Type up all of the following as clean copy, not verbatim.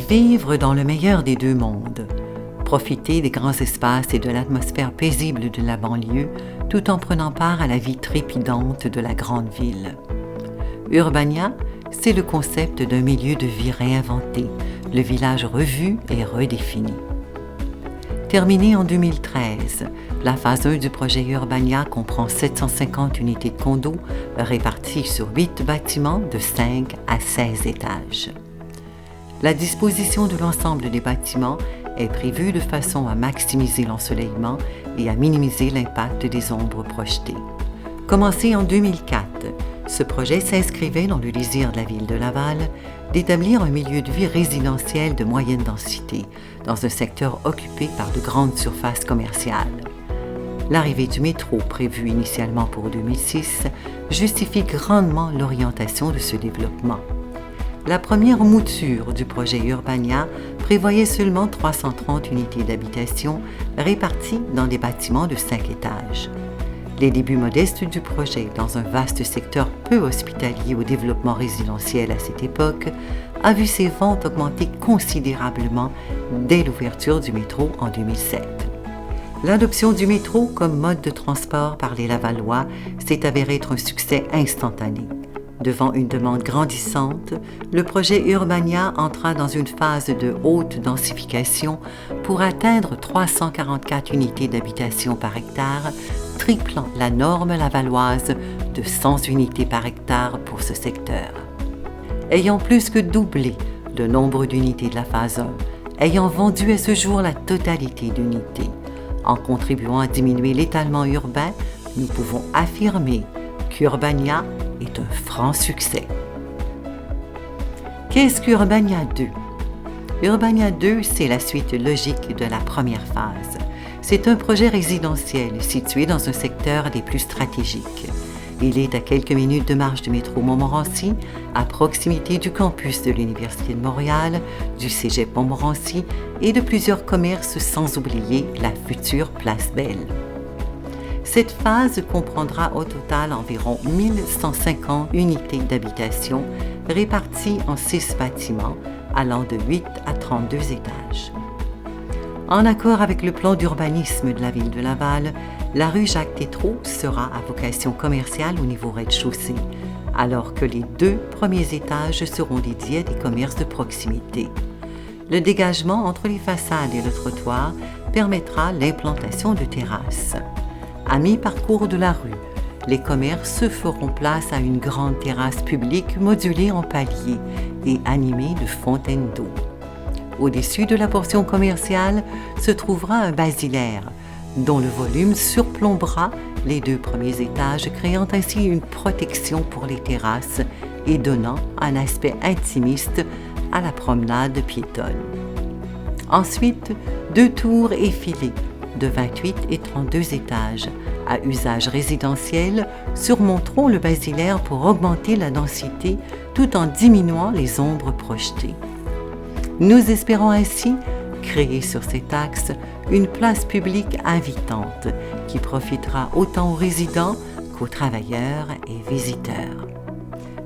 Vivre dans le meilleur des deux mondes. Profiter des grands espaces et de l'atmosphère paisible de la banlieue, tout en prenant part à la vie trépidante de la grande ville. Urbania, c'est le concept d'un milieu de vie réinventé, le village revu et redéfini. Terminé en 2013, la phase 1 du projet Urbania comprend 750 unités de condos réparties sur 8 bâtiments de 5 à 16 étages. La disposition de l'ensemble des bâtiments est prévue de façon à maximiser l'ensoleillement et à minimiser l'impact des ombres projetées. Commencé en 2004, ce projet s'inscrivait dans le désir de la ville de Laval d'établir un milieu de vie résidentiel de moyenne densité dans un secteur occupé par de grandes surfaces commerciales. L'arrivée du métro, prévue initialement pour 2006, justifie grandement l'orientation de ce développement. La première mouture du projet Urbania prévoyait seulement 330 unités d'habitation réparties dans des bâtiments de 5 étages. Les débuts modestes du projet, dans un vaste secteur peu hospitalier au développement résidentiel à cette époque, a vu ses ventes augmenter considérablement dès l'ouverture du métro en 2007. L'adoption du métro comme mode de transport par les Lavallois s'est avéré être un succès instantané. Devant une demande grandissante, le projet Urbania entra dans une phase de haute densification pour atteindre 344 unités d'habitation par hectare, triplant la norme lavalloise de 100 unités par hectare pour ce secteur. Ayant plus que doublé le nombre d'unités de la phase 1, ayant vendu à ce jour la totalité d'unités, en contribuant à diminuer l'étalement urbain, nous pouvons affirmer qu'Urbania est un franc succès. Qu'est-ce qu'Urbania 2? Urbania 2, c'est la suite logique de la première phase. C'est un projet résidentiel situé dans un secteur des plus stratégiques. Il est à quelques minutes de marche du métro Montmorency, à proximité du campus de l'Université de Montréal, du Cégep Montmorency et de plusieurs commerces, sans oublier la future Place Belle. Cette phase comprendra au total environ 1150 unités d'habitation réparties en 6 bâtiments allant de 8 à 32 étages. En accord avec le plan d'urbanisme de la ville de Laval, la rue Jacques-Tétrault sera à vocation commerciale au niveau rez-de-chaussée, alors que les 2 premiers étages seront dédiés à des commerces de proximité. Le dégagement entre les façades et le trottoir permettra l'implantation de terrasses. À mi-parcours de la rue, les commerces feront place à une grande terrasse publique modulée en paliers et animée de fontaines d'eau. Au-dessus de la portion commerciale se trouvera un basilaire, dont le volume surplombera les 2 premiers étages, créant ainsi une protection pour les terrasses et donnant un aspect intimiste à la promenade piétonne. Ensuite, 2 tours effilées de 28 et 32 étages à usage résidentiel surmonteront le basilaire pour augmenter la densité tout en diminuant les ombres projetées. Nous espérons ainsi créer sur cet axe une place publique invitante qui profitera autant aux résidents qu'aux travailleurs et visiteurs.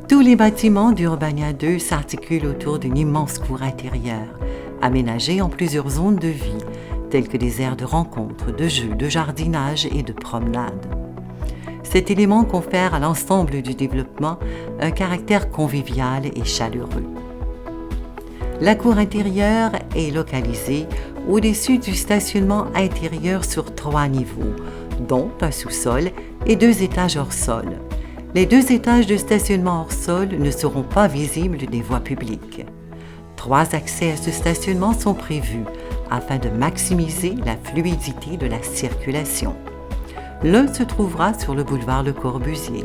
Tous les bâtiments d'Urbania 2 s'articulent autour d'une immense cour intérieure, aménagée en plusieurs zones de vie, telles que des aires de rencontres, de jeux, de jardinage et de promenade. Cet élément confère à l'ensemble du développement un caractère convivial et chaleureux. La cour intérieure est localisée au-dessus du stationnement intérieur sur 3 niveaux, dont un sous-sol et 2 étages hors sol. Les 2 étages de stationnement hors sol ne seront pas visibles des voies publiques. 3 accès à ce stationnement sont prévus afin de maximiser la fluidité de la circulation. L'un se trouvera sur le boulevard Le Corbusier,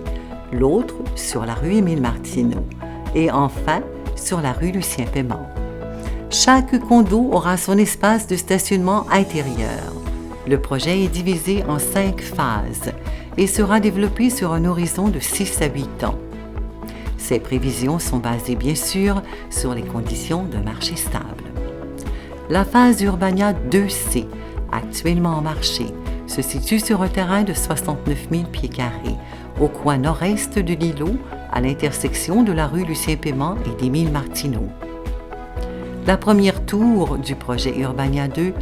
l'autre sur la rue Émile-Martineau et enfin sur la rue Lucien-Paiement. Chaque condo aura son espace de stationnement intérieur. Le projet est divisé en 5 phases et sera développé sur un horizon de 6 à 8 ans. Ces prévisions sont basées bien sûr sur les conditions d'un marché stable. La phase Urbania 2C, actuellement en marché, se situe sur un terrain de 69 000 pieds carrés, au coin nord-est de l'îlot, à l'intersection de la rue Lucien-Paiement et d'Émile Martineau. La première tour du projet Urbania 2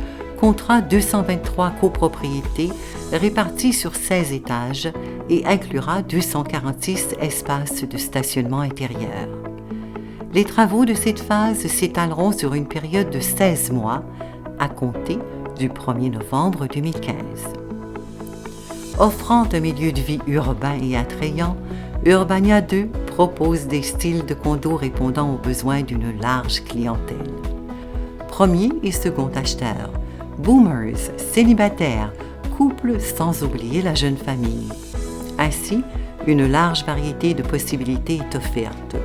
comptera 223 copropriétés réparties sur 16 étages et inclura 246 espaces de stationnement intérieur. Les travaux de cette phase s'étaleront sur une période de 16 mois à compter du 1er novembre 2015. Offrant un milieu de vie urbain et attrayant, Urbania 2 propose des styles de condos répondant aux besoins d'une large clientèle. Premier et second acheteurs, boomers, célibataires, couples sans oublier la jeune famille. Ainsi, une large variété de possibilités est offerte.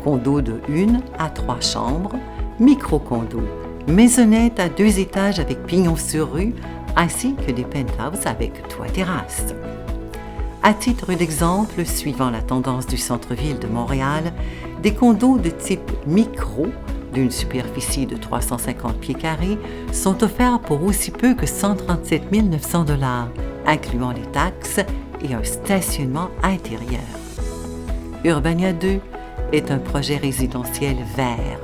Condos de 1 à 3 chambres, micro-condos, maisonnettes à 2 étages avec pignon sur rue, ainsi que des penthouses avec toit-terrasse. À titre d'exemple, suivant la tendance du centre-ville de Montréal, des condos de type micro, d'une superficie de 350 pieds carrés, sont offerts pour aussi peu que 137 900 $, incluant les taxes et un stationnement intérieur. Urbania 2 est un projet résidentiel vert,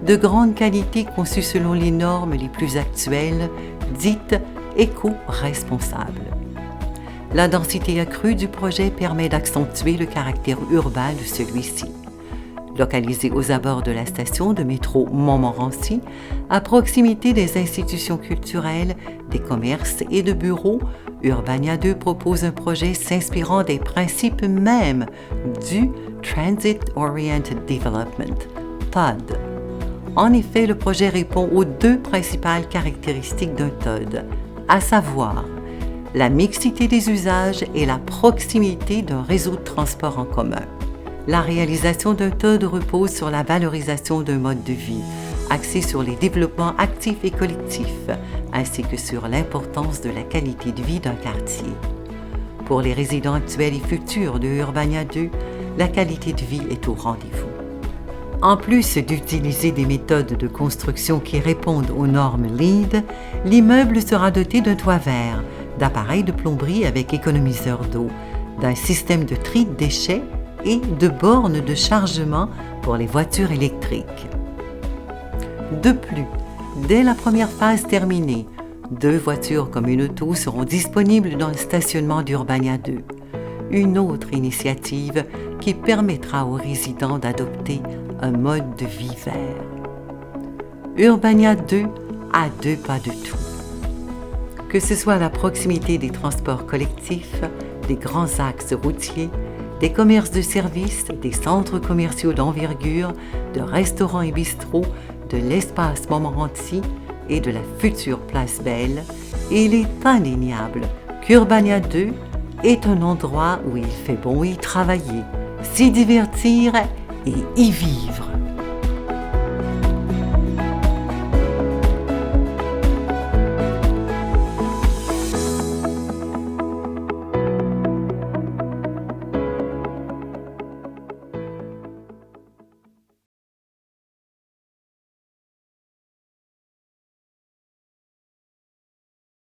de grande qualité conçu selon les normes les plus actuelles, dites éco-responsables. La densité accrue du projet permet d'accentuer le caractère urbain de celui-ci. Localisé aux abords de la station de métro Montmorency, à proximité des institutions culturelles, des commerces et de bureaux, Urbania 2 propose un projet s'inspirant des principes mêmes du Transit Oriented Development, TOD. En effet, le projet répond aux 2 principales caractéristiques d'un TOD, à savoir la mixité des usages et la proximité d'un réseau de transport en commun. La réalisation d'un TOD repose sur la valorisation d'un mode de vie, axé sur les développements actifs et collectifs, ainsi que sur l'importance de la qualité de vie d'un quartier. Pour les résidents actuels et futurs de Urbania 2, la qualité de vie est au rendez-vous. En plus d'utiliser des méthodes de construction qui répondent aux normes LEED, l'immeuble sera doté d'un toit vert, d'appareils de plomberie avec économiseur d'eau, d'un système de tri de déchets et de bornes de chargement pour les voitures électriques. De plus, dès la première phase terminée, 2 voitures comme une auto seront disponibles dans le stationnement d'Urbania 2. Une autre initiative qui permettra aux résidents d'adopter un mode de vie vert. Urbania 2 a 2 pas de tout. Que ce soit à la proximité des transports collectifs, des grands axes routiers, des commerces de services, des centres commerciaux d'envergure, de restaurants et bistrots, de l'espace Montmorency et de la future Place Belle, il est indéniable qu'Urbania 2 est un endroit où il fait bon y travailler, s'y divertir et y vivre.